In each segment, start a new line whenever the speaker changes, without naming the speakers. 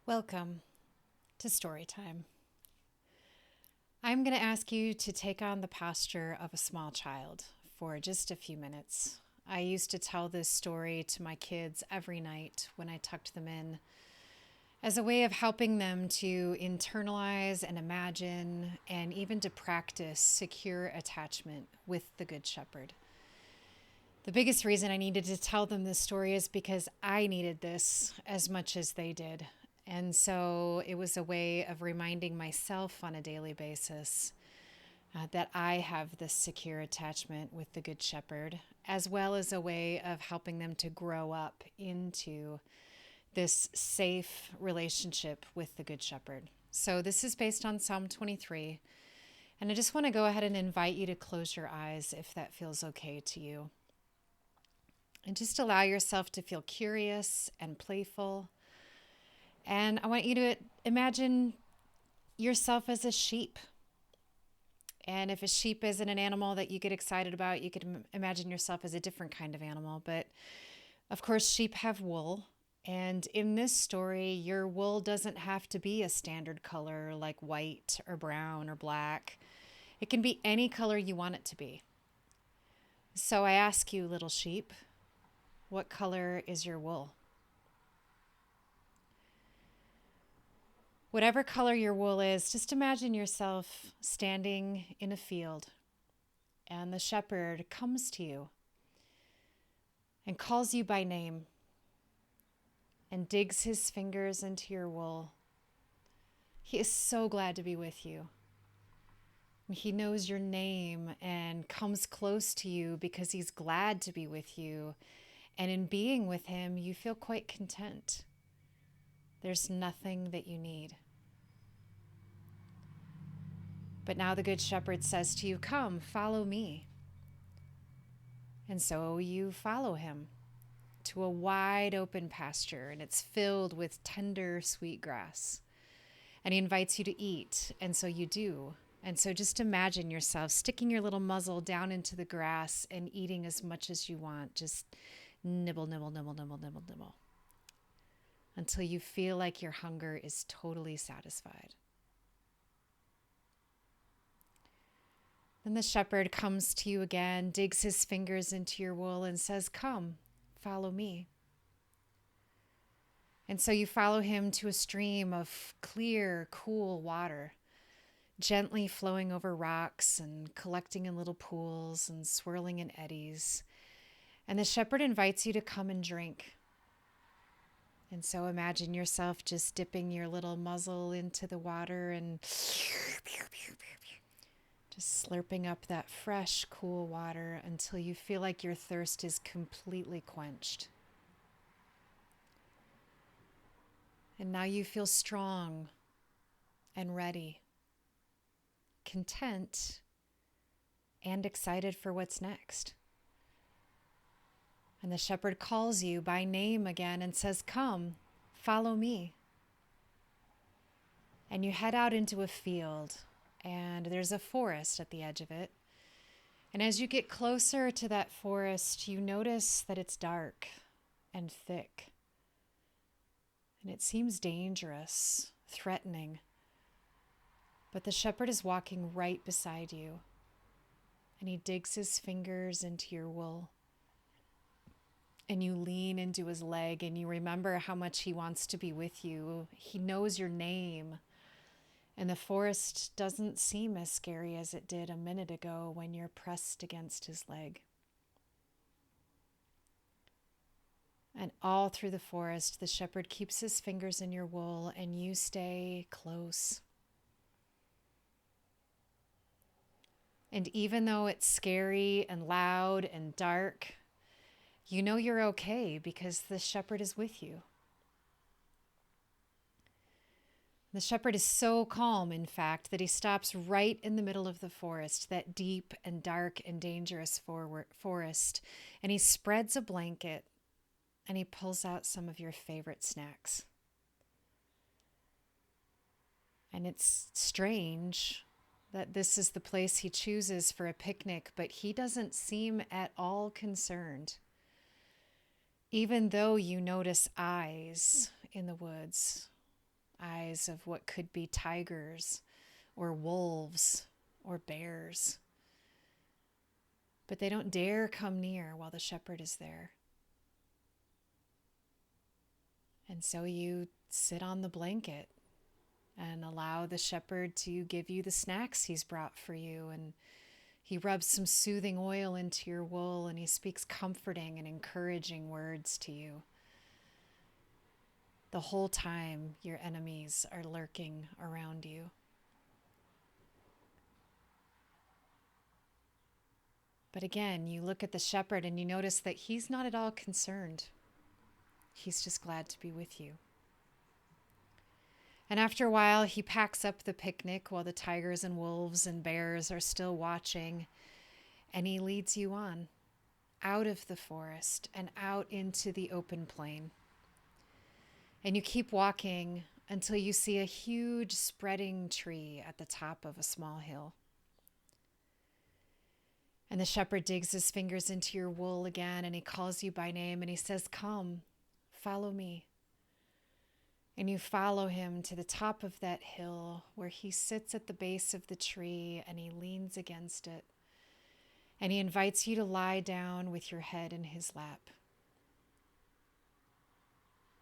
Welcome to Storytime. I'm going to ask you to take on the posture of a small child for just a few minutes. I used to tell this story to my kids every night when I tucked them in as a way of helping them to internalize and imagine and even to practice secure attachment with the Good Shepherd. The biggest reason I needed to tell them this story is because I needed this as much as they did. And so it was a way of reminding myself on a daily basis that I have this secure attachment with the Good Shepherd, as well as a way of helping them to grow up into this safe relationship with the Good Shepherd. So this is based on Psalm 23. And I just want to go ahead and invite you to close your eyes if that feels okay to you. And just allow yourself to feel curious and playful. And I want you to imagine yourself as a sheep. And if a sheep isn't an animal that you get excited about, you could imagine yourself as a different kind of animal. But of course, sheep have wool. And in this story, your wool doesn't have to be a standard color like white or brown or black. It can be any color you want it to be. So I ask you, little sheep, what color is your wool? Whatever color your wool is, just imagine yourself standing in a field and the shepherd comes to you and calls you by name and digs his fingers into your wool. He is so glad to be with you. He knows your name and comes close to you because he's glad to be with you. And in being with him, you feel quite content. There's nothing that you need. But now the Good Shepherd says to you, "Come, follow me." And so you follow him to a wide open pasture, and it's filled with tender, sweet grass. And he invites you to eat, and so you do. And so just imagine yourself sticking your little muzzle down into the grass and eating as much as you want. Just nibble, nibble, nibble, nibble, nibble, nibble, until you feel like your hunger is totally satisfied. Then the shepherd comes to you again, digs his fingers into your wool and says, "Come, follow me." And so you follow him to a stream of clear, cool water, gently flowing over rocks and collecting in little pools and swirling in eddies. And the shepherd invites you to come and drink. And so imagine yourself just dipping your little muzzle into the water and just slurping up that fresh, cool water until you feel like your thirst is completely quenched. And now you feel strong and ready, content, and excited for what's next. And the shepherd calls you by name again and says, "Come, follow me." And you head out into a field, and there's a forest at the edge of it. And as you get closer to that forest, you notice that it's dark and thick. And it seems dangerous, threatening. But the shepherd is walking right beside you, and he digs his fingers into your wool. And you lean into his leg and you remember how much he wants to be with you. He knows your name. And the forest doesn't seem as scary as it did a minute ago when you're pressed against his leg. And all through the forest, the shepherd keeps his fingers in your wool and you stay close. And even though it's scary and loud and dark, you know you're okay because the shepherd is with you. The shepherd is so calm, in fact, that he stops right in the middle of the forest, that deep and dark and dangerous forest, and he spreads a blanket and he pulls out some of your favorite snacks. And it's strange that this is the place he chooses for a picnic, but he doesn't seem at all concerned. Even though you notice eyes in the woods, eyes of what could be tigers or wolves or bears. But they don't dare come near while the shepherd is there. And so you sit on the blanket and allow the shepherd to give you the snacks he's brought for you. And he rubs some soothing oil into your wool, and he speaks comforting and encouraging words to you. The whole time your enemies are lurking around you. But again, you look at the shepherd and you notice that he's not at all concerned. He's just glad to be with you. And after a while, he packs up the picnic while the tigers and wolves and bears are still watching, and he leads you on, out of the forest and out into the open plain. And you keep walking until you see a huge spreading tree at the top of a small hill. And the shepherd digs his fingers into your wool again, and he calls you by name, and he says, "Come, follow me." And you follow him to the top of that hill where he sits at the base of the tree and he leans against it. And he invites you to lie down with your head in his lap.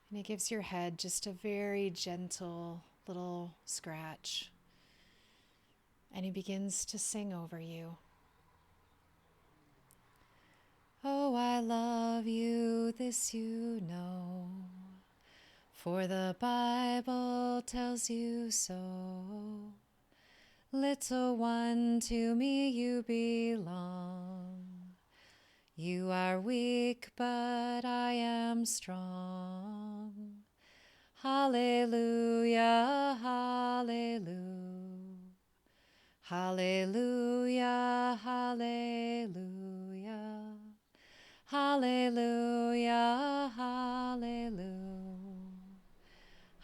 And he gives your head just a very gentle little scratch. And he begins to sing over you. Oh, I love you, this you know, for the Bible tells you so. Little one, to me you belong. You are weak, but I am strong. Hallelujah, hallelujah. Hallelujah, hallelujah. Hallelujah, hallelujah.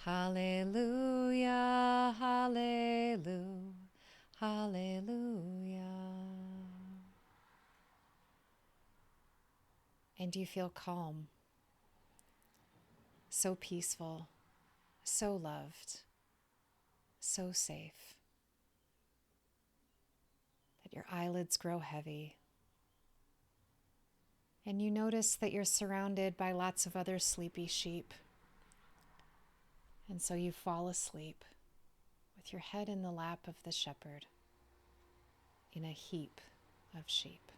Hallelujah, hallelujah, hallelujah. And you feel calm, so peaceful, so loved, so safe, that your eyelids grow heavy. And you notice that you're surrounded by lots of other sleepy sheep. And so you fall asleep with your head in the lap of the shepherd in a heap of sheep.